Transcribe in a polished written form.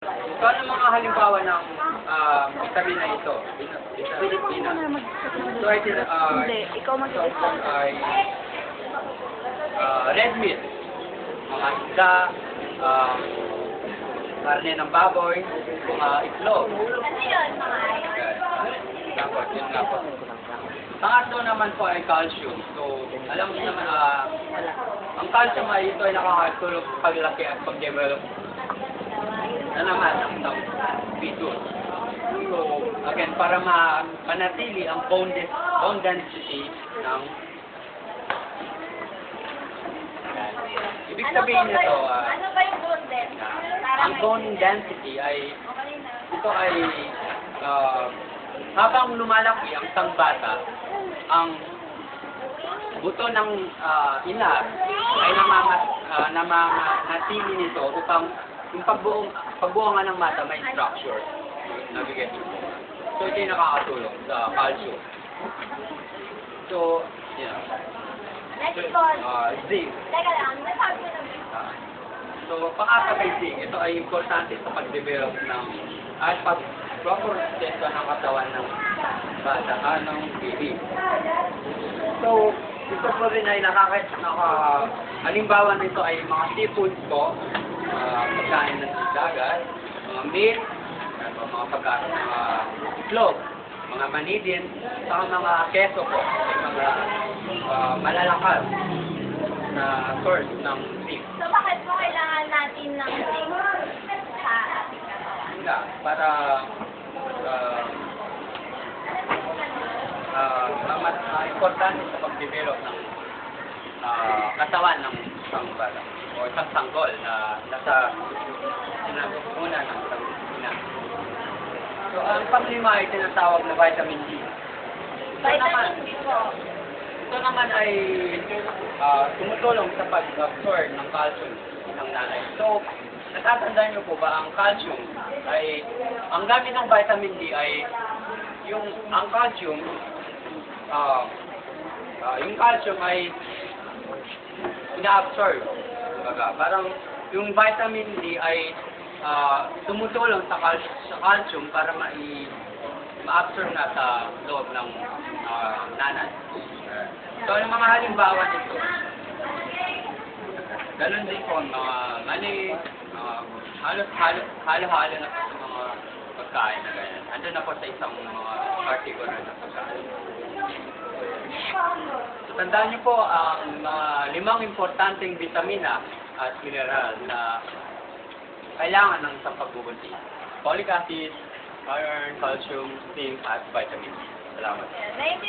So, ano mga halimbawa ng vitamina ito? Vitamina. So, Hindi, ikaw mag-isa. ay red meat, mga isda, karne ng baboy, mga itlog. Ano yun, mga iron? Tapos, yun nga po. Pangatlo naman po ay calcium. So, alam mo naman, ang calcium ay ito ay nakakatulong sa paglaki at pag-develop na naman ang isang fetus. So, again, para manatili ang bone density ng ibig sabihin nito, Ano ba yung bone density? ang bone density ay ito ay habang lumalaki ang isang bata, ang buto ng ina ay namamanatili nito upang yung pagbuo nga ng mata may structure. Nabigay ito. So, ito yung nakakatulong sa calcium. So, yeah. Next one. Zinc. Teka lang, nasabi ko na So, pang-apat ay zinc. Ito ay importante sa pag-develop ng at proper proseso ng katawan ng bata, ng baby. So, ito po rin ay halimbawa nito ay mga seafoods po, pagkain ng dagat, mga meat, mga pagkain ng itlog, mga manidin, saka mga keso po, mga malalakas na source ng zinc. So, bakit po kailangan natin ng zinc sa ating katawan? Para importante sa pag-develop ng katawan ng isang bata o isang sanggol na nasa sinagunan ng isang ina. So, ang panglima ay tinatawag na vitamin D. Vitamin D po. Ito naman ay tumutulong sa pag-absorb ng calcium ng nanay. So, natatandaan niyo po ba ang calcium ay, ang gamit ng vitamin D ay ang calcium ay ina-absorb. Parang yung vitamin D ay tumutulong sa calcium para ma-absorb na sa loob ng nanay. So, ang mga halimbawa nito, ganun din po ang mga mani, halo-halo na po sa mga pagkain na ganyan. Andun na po sa isang mga particular na pagkain. So, tandaan niyo po ang mga 5 importanteng vitamina at mineral na kailangan ng isang pagbubuntis. Folic acid, iron, calcium, zinc, at vitamin D. Salamat. Naintindihan